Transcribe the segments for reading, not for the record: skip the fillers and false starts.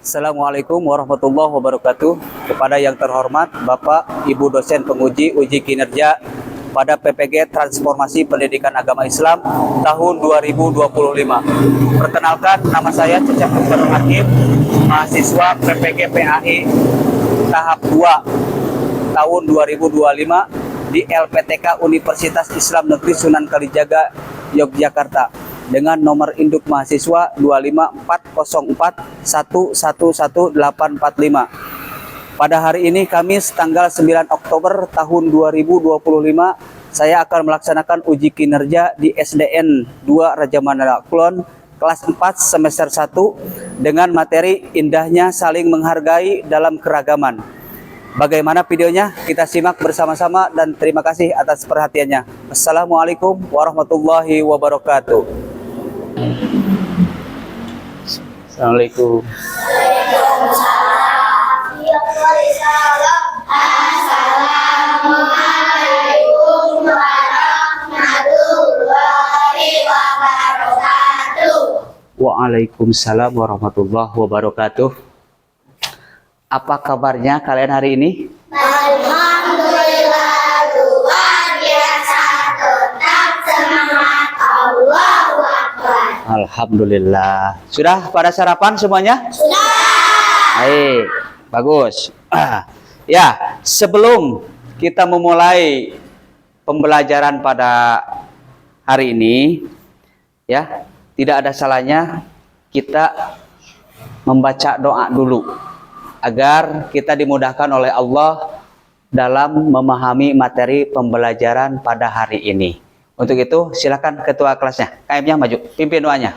Assalamualaikum warahmatullahi wabarakatuh. Kepada yang terhormat Bapak Ibu dosen penguji uji kinerja pada PPG Transformasi Pendidikan Agama Islam tahun 2025. Perkenalkan, nama saya Cecep Dr. Hakim, mahasiswa PPG PAI tahap 2 tahun 2025 di LPTK Universitas Islam Negeri Sunan Kalijaga, Yogyakarta, dengan nomor induk mahasiswa 25404111845. Pada hari ini Kamis tanggal 9 Oktober tahun 2025, saya akan melaksanakan uji kinerja di SDN 2 Raja Mandala Kulon kelas 4 semester 1 dengan materi indahnya saling menghargai dalam keragaman. Bagaimana videonya? Kita simak bersama-sama dan terima kasih atas perhatiannya. Assalamualaikum warahmatullahi wabarakatuh. Assalamualaikum. Assalamualaikum warahmatullahi wabarakatuh. Waalaikumsalam warahmatullahi wabarakatuh. Apa kabarnya kalian hari ini? Alhamdulillah, luar biasa, tetap semangat, Allahu Akbar. Alhamdulillah. Sudah pada sarapan semuanya? Sudah. Baik, bagus. Ya, sebelum kita memulai pembelajaran pada hari ini, ya, tidak ada salahnya kita membaca doa dulu agar kita dimudahkan oleh Allah dalam memahami materi pembelajaran pada hari ini. Untuk itu, silakan ketua kelasnya, KM-nya maju, pimpin doanya.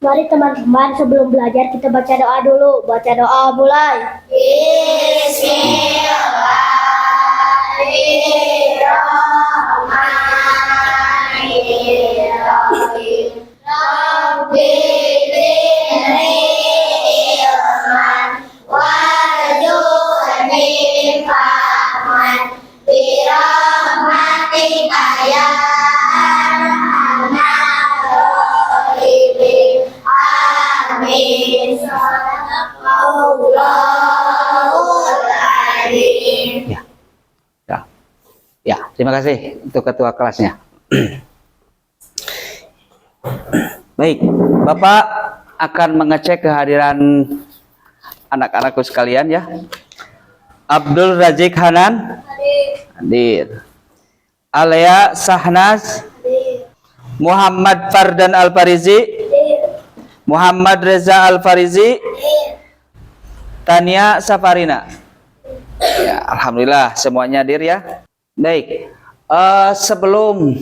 Mari teman-teman, sebelum belajar kita baca doa dulu. Baca doa, mulai. Bismillahirrahmanirrahim. Rabbi zidni ilman warzuqni fahman birahmatika ya arhamar rahimin. Amin. Sadaqallahul azim. Ya, terima kasih untuk ketua kelasnya. Baik, Bapak akan mengecek kehadiran anak-anakku sekalian ya. Abdul Razik Hanan hadir. Alea Sahnaz, Muhammad Fardan Al-Farizi, Muhammad Reza Al-Farizi, Tania Safarina. Ya, alhamdulillah semuanya hadir ya. Baik, sebelum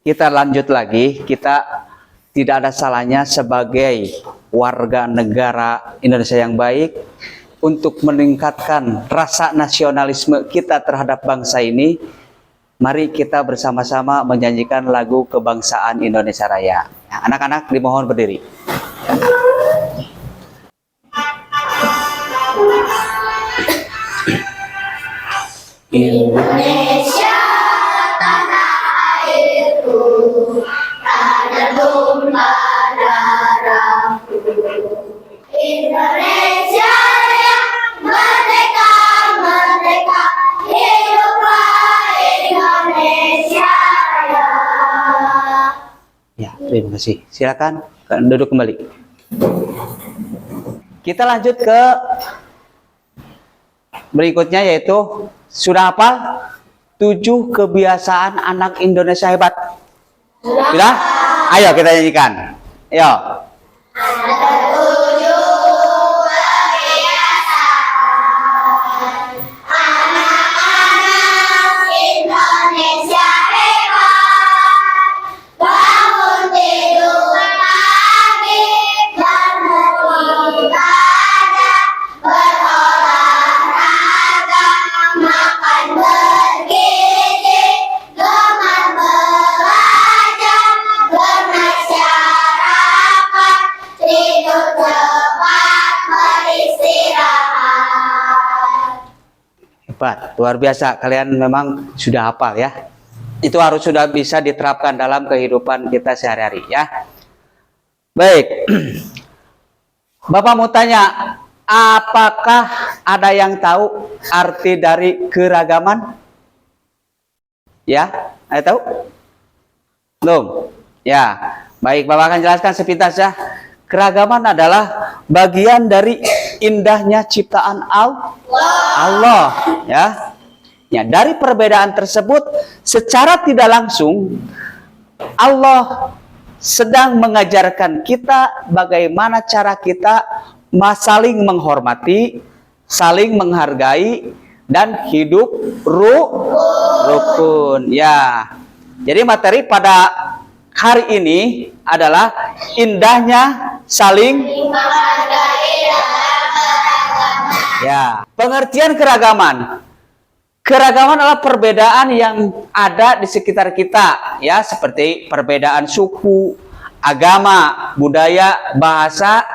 kita lanjut lagi, kita tidak ada salahnya sebagai warga negara Indonesia yang baik untuk meningkatkan rasa nasionalisme kita terhadap bangsa ini. Mari kita bersama-sama menyanyikan lagu kebangsaan Indonesia Raya. Anak-anak dimohon berdiri. Indonesia tanah airku, tanah tumpah darahku. Indonesia yang merdeka, merdeka, hiduplah Indonesia Raya. Ya, terima kasih. Silakan duduk kembali. Kita lanjut ke berikutnya, yaitu sudah hafal 7 kebiasaan anak Indonesia hebat? Sudah? Ayo kita nyanyikan. Ayo. Ada 7 kebiasaan anak-anak Indonesia hebat. Bangun tidur pagi dan beribadah, berolahraga, makan bergizi, gemar belajar, bermasyarakat, tidur cepat, beristirahat. Hebat, luar biasa. Kalian memang sudah hafal ya. Itu harus sudah bisa diterapkan dalam kehidupan kita sehari-hari ya. Baik. Bapak mau tanya, apakah ada yang tahu arti dari keragaman? Ya, ada tahu? Belum? Ya. Baik, Bapak akan jelaskan sepintas ya. Keragaman adalah bagian dari indahnya ciptaan Allah, ya. Ya, dari perbedaan tersebut secara tidak langsung Allah sedang mengajarkan kita bagaimana cara kita saling menghormati, saling menghargai dan hidup rukun. Ya. Jadi materi pada hari ini adalah indahnya saling ya. Pengertian keragaman. Keragaman adalah perbedaan yang ada di sekitar kita, ya, seperti perbedaan suku, agama, budaya, bahasa.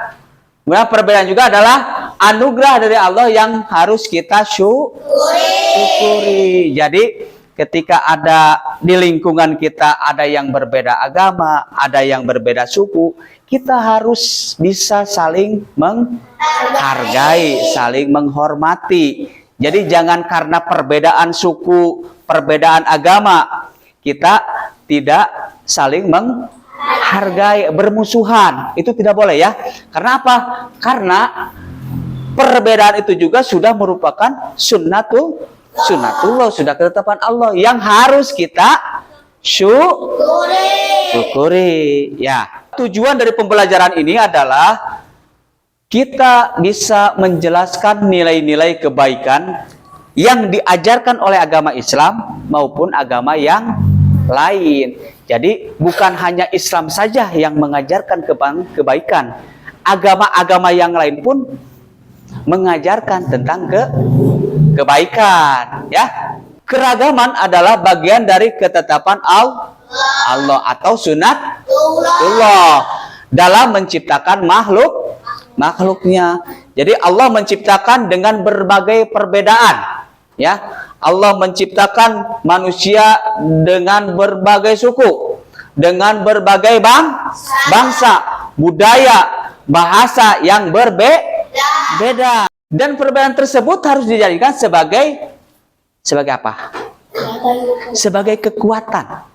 Kemudian perbedaan juga adalah anugerah dari Allah yang harus kita syukuri. Jadi ketika ada di lingkungan kita ada yang berbeda agama, ada yang berbeda suku, kita harus bisa saling menghargai, saling menghormati. Jadi jangan karena perbedaan suku, perbedaan agama, kita tidak saling menghargai, bermusuhan. Itu tidak boleh ya. Karena apa? Karena perbedaan itu juga sudah merupakan sunnatullah, sudah ketetapan Allah yang harus kita syukuri. Ya. Tujuan dari pembelajaran ini adalah kita bisa menjelaskan nilai-nilai kebaikan yang diajarkan oleh agama Islam maupun agama yang lain. Jadi bukan hanya Islam saja yang mengajarkan kebaikan. Agama-agama yang lain pun mengajarkan tentang kebaikan, ya. Keragaman adalah bagian dari ketetapan Allah atau sunnatullah dalam menciptakan makhluknya. Jadi Allah menciptakan dengan berbagai perbedaan, ya. Allah menciptakan manusia dengan berbagai suku, dengan berbagai bangsa, budaya, bahasa yang berbeda. Dan perbedaan tersebut harus dijadikan sebagai apa? Sebagai kekuatan,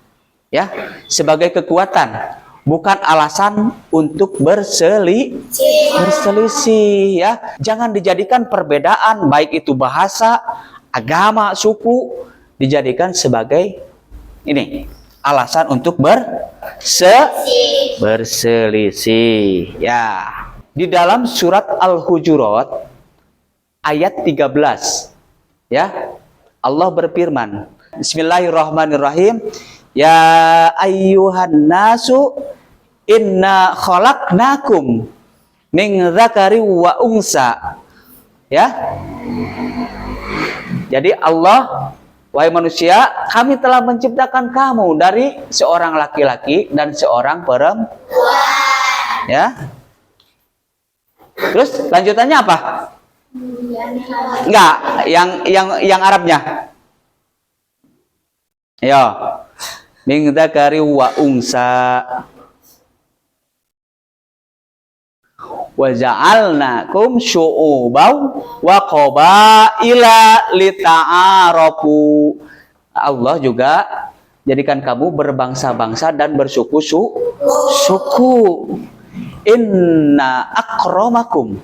ya, sebagai kekuatan. Bukan alasan untuk berselisih, ya. Jangan dijadikan perbedaan baik itu bahasa, agama, suku dijadikan sebagai alasan untuk berselisih, ya. Di dalam surat Al-Hujurat ayat 13, ya. Allah berfirman, Bismillahirrahmanirrahim, ya ayyuhan nasu inna khalaqnakum min dzakari wa unsa. Ya. Jadi Allah, wahai manusia, kami telah menciptakan kamu dari seorang laki-laki dan seorang perempuan. Ya. Terus lanjutannya apa? Enggak, yang Arabnya. Ya. Min dzakari wa unsa. Wa ja'alnakum syu'uban wa qabaila lita'arafu. Allah juga jadikan kamu berbangsa-bangsa dan bersuku-suku. Inna akramakum.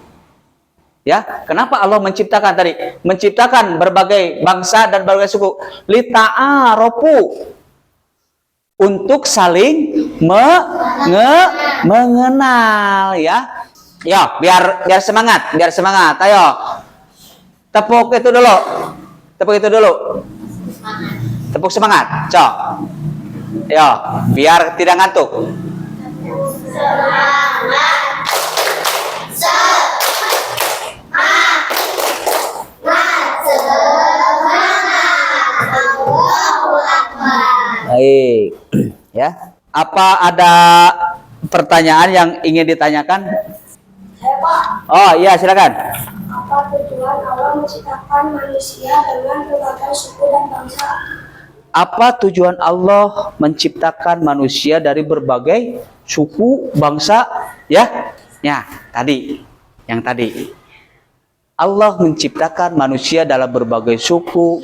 Ya, kenapa Allah menciptakan tadi? Menciptakan berbagai bangsa dan berbagai suku. Lita'arafu. Untuk saling mengenal, ya. Ya, biar semangat, Ayo. Tepuk itu dulu. Tepuk semangat. Cok. Ya, biar tidak ngantuk. Baik, ya. Apa ada pertanyaan yang ingin ditanyakan? Oh iya, silakan. Apa tujuan Allah menciptakan manusia dengan berbagai suku dan bangsa? Apa tujuan Allah menciptakan manusia dari berbagai suku, bangsa, ya? Ya, tadi. Yang tadi. Allah menciptakan manusia dalam berbagai suku,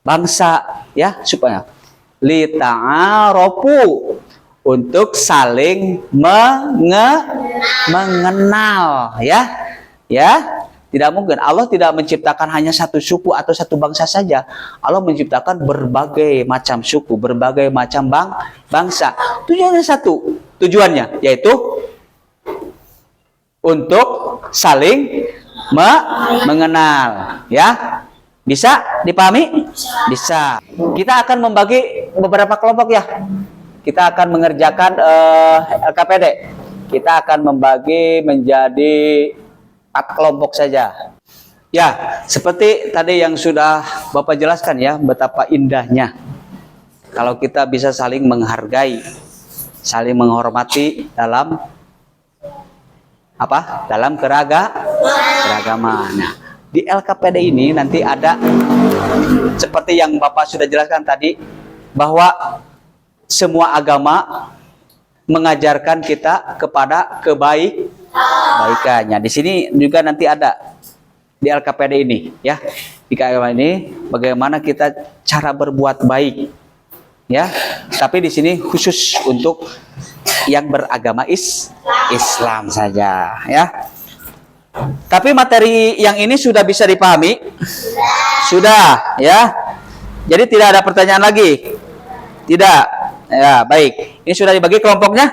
bangsa, ya, supaya lita'arofu, untuk saling mengenal, ya. Ya. Tidak mungkin Allah tidak menciptakan hanya satu suku atau satu bangsa saja. Allah menciptakan berbagai macam suku, berbagai macam bangsa. Tujuannya satu, tujuannya yaitu untuk saling mengenal, ya. Bisa dipahami? Bisa. Kita akan membagi beberapa kelompok, ya. Kita akan mengerjakan LKPD. Kita akan membagi menjadi 4 kelompok saja. Ya, seperti tadi yang sudah Bapak jelaskan, ya, betapa indahnya kalau kita bisa saling menghargai, saling menghormati dalam apa? Dalam keragaman. Nah, di LKPD ini nanti ada seperti yang Bapak sudah jelaskan tadi, bahwa semua agama mengajarkan kita kepada kebaikannya. Di sini juga nanti ada di LKPD ini, ya. Di agama ini bagaimana kita cara berbuat baik, ya. Tapi di sini khusus untuk yang beragama Islam saja, ya. Tapi materi yang ini sudah bisa dipahami? Sudah, ya. Jadi tidak ada pertanyaan lagi. Tidak. Ya, baik. Ini sudah dibagi kelompoknya?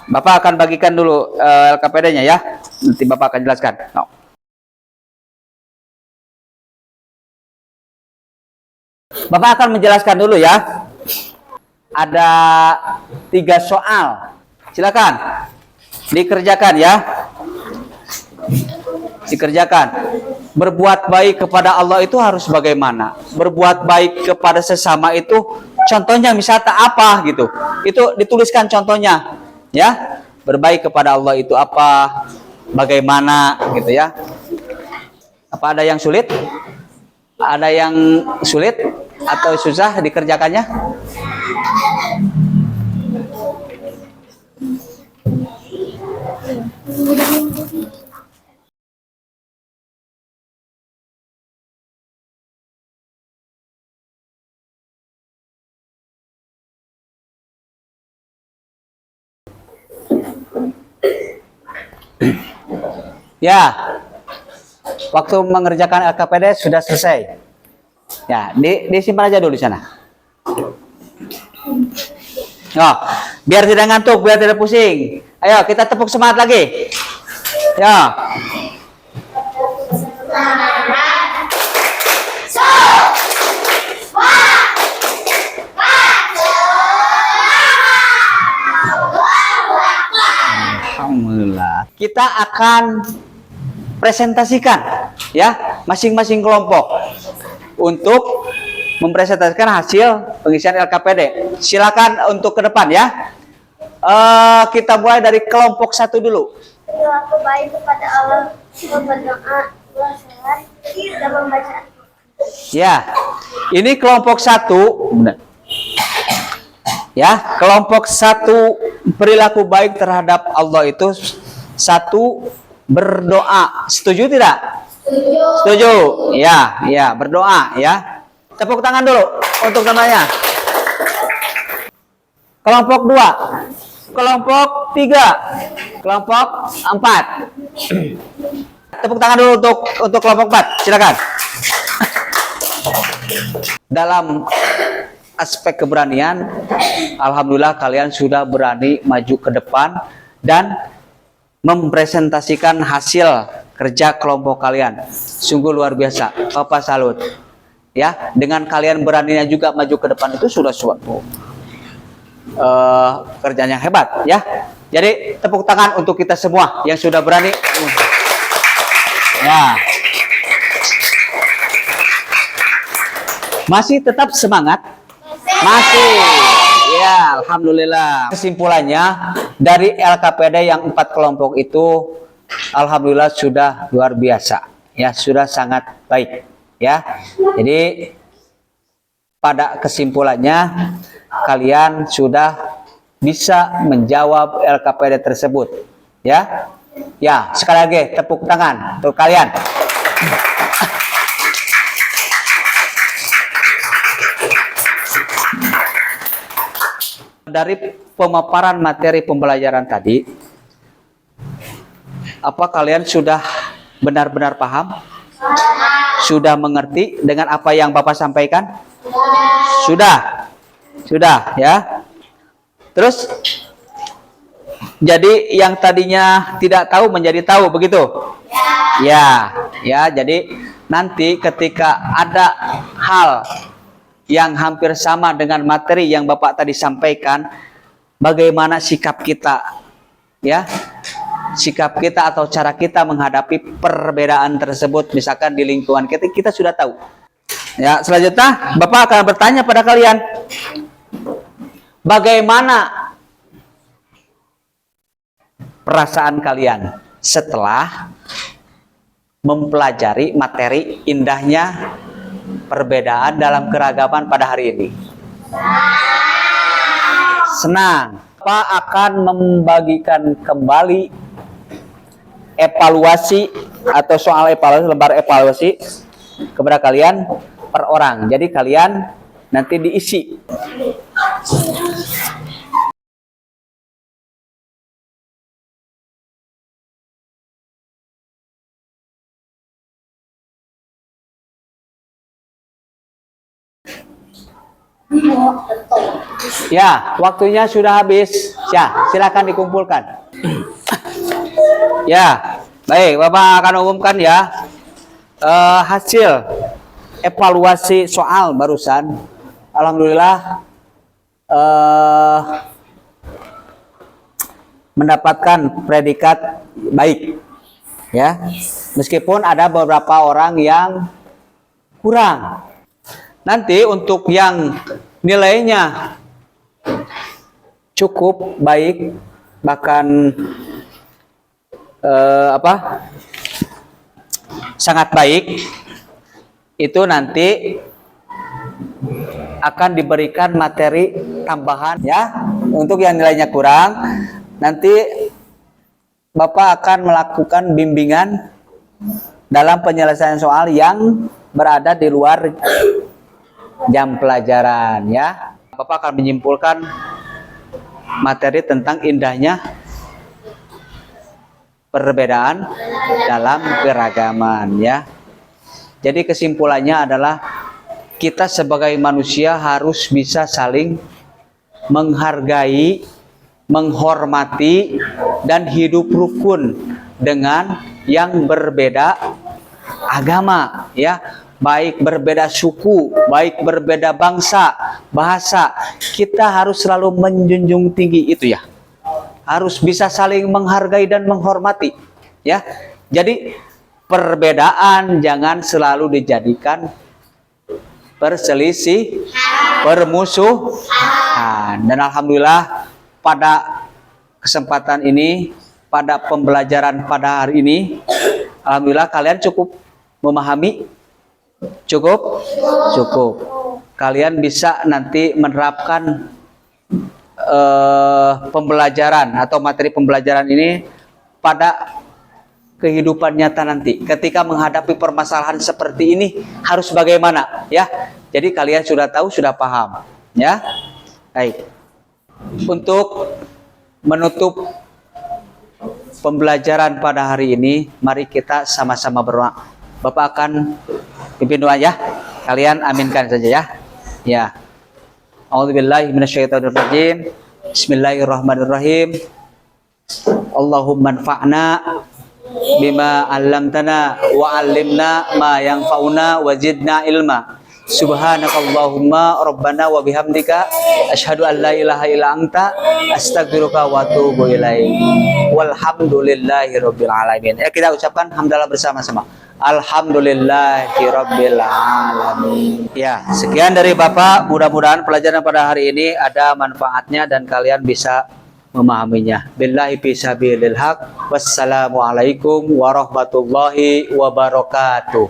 Bapak akan bagikan dulu LKPD-nya, ya. Nanti Bapak akan jelaskan. No. Bapak akan menjelaskan dulu, ya. Ada 3 soal. Silakan. Dikerjakan, ya. Dikerjakan. Berbuat baik kepada Allah itu harus bagaimana? Berbuat baik kepada sesama itu contohnya misalnya apa gitu. Itu dituliskan contohnya, ya. Berbaik kepada Allah itu apa? Bagaimana gitu, ya. Apa ada yang sulit? Ada yang sulit atau susah dikerjakannya? Ya, waktu mengerjakan LKPD sudah selesai. Ya, disimpan aja dulu di sana. Oh, biar tidak ngantuk, biar tidak pusing. Ayo, kita tepuk semangat lagi. Ya. Alhamdulillah. Kita akan presentasikan, ya, masing-masing kelompok untuk mempresentasikan hasil pengisian LKPD. Silakan untuk ke depan, ya. Kita mulai dari kelompok 1 dulu. Aku baik kepada Allah, berdoa, bersalat, dan membaca. Ya, ini kelompok 1. Ya, kelompok 1 perilaku baik terhadap Allah itu 1 berdoa. Setuju tidak? Setuju. Setuju. Ya, ya, berdoa, ya. Tepuk tangan dulu untuk namanya. Kelompok 2. Kelompok 3. Kelompok 4. Tepuk tangan dulu untuk kelompok 4. Silakan. Dalam aspek keberanian, alhamdulillah kalian sudah berani maju ke depan dan mempresentasikan hasil kerja kelompok kalian. Sungguh luar biasa. Bapak salut. Ya, dengan kalian beraninya juga maju ke depan itu sudah suatu kerjaan yang hebat, ya. Jadi tepuk tangan untuk kita semua yang sudah berani. Ya. Masih tetap semangat? Masih. Ya, alhamdulillah. Kesimpulannya dari LKPD yang 4 kelompok itu alhamdulillah sudah luar biasa. Ya, sudah sangat baik. ya. Jadi pada kesimpulannya kalian sudah bisa menjawab LKPD tersebut, ya. Ya, sekali lagi tepuk tangan untuk kalian. Dari pemaparan materi pembelajaran tadi, apa kalian sudah benar-benar paham? Sudah mengerti dengan apa yang Bapak sampaikan? Sudah. Sudah, ya. Terus jadi yang tadinya tidak tahu menjadi tahu, begitu? Ya, ya. Jadi nanti ketika ada hal yang hampir sama dengan materi yang Bapak tadi sampaikan, bagaimana sikap kita, ya, sikap kita atau cara kita menghadapi perbedaan tersebut, misalkan di lingkungan kita sudah tahu. Ya, selanjutnya Bapak akan bertanya pada kalian, bagaimana perasaan kalian setelah mempelajari materi indahnya perbedaan dalam keragaman pada hari ini? Senang. Bapak akan membagikan kembali evaluasi atau soal evaluasi, lembar evaluasi kepada kalian per orang. Jadi kalian nanti diisi. Ya, waktunya sudah habis. Ya, silakan dikumpulkan. Ya, baik, Bapak akan umumkan ya hasil evaluasi soal barusan. Alhamdulillah mendapatkan predikat baik, ya. Meskipun ada beberapa orang yang kurang. Nanti untuk yang nilainya cukup baik, bahkan sangat baik, itu nanti akan diberikan materi tambahan, ya. Untuk yang nilainya kurang, nanti Bapak akan melakukan bimbingan dalam penyelesaian soal yang berada di luar jam pelajaran, ya. Bapak akan menyimpulkan materi tentang indahnya perbedaan dalam keragaman, ya. Jadi kesimpulannya adalah kita sebagai manusia harus bisa saling menghargai, menghormati, dan hidup rukun dengan yang berbeda agama, ya. Baik berbeda suku, baik berbeda bangsa, bahasa, kita harus selalu menjunjung tinggi itu, ya. Harus bisa saling menghargai dan menghormati, ya. Jadi perbedaan jangan selalu dijadikan perselisih, permusuhan. Dan alhamdulillah pada kesempatan ini, pada pembelajaran pada hari ini, alhamdulillah kalian cukup memahami. Cukup? Cukup. Kalian bisa nanti menerapkan pembelajaran atau materi pembelajaran ini pada kehidupan nyata nanti. Ketika menghadapi permasalahan seperti ini harus bagaimana, ya? Jadi kalian sudah tahu, sudah paham, ya? Baik. Untuk menutup pembelajaran pada hari ini, mari kita sama-sama berdoa. Bapak akan pimpin doa, ya. Kalian aminkan saja, ya. Ya. A'udzubillahi minasyaitonirrajim. Bismillahirrahmanirrahim. Allahumma anfa'na bima 'allamtana wa 'allimna ma yanfa'una wa zidna ilma. Subhanakallahumma rabbana wa bihamdika asyhadu an la ilaha illa anta astaghfiruka wa atubu ilaik. Walhamdulillahirabbil alamin. Ya, kita ucapkan hamdalah bersama-sama. Alhamdulillahirabbil alamin. Ya, sekian dari Bapak. Mudah-mudahan pelajaran pada hari ini ada manfaatnya dan kalian bisa memahaminya. Billahi fisabilil haq. Wassalamualaikum warahmatullahi wabarakatuh.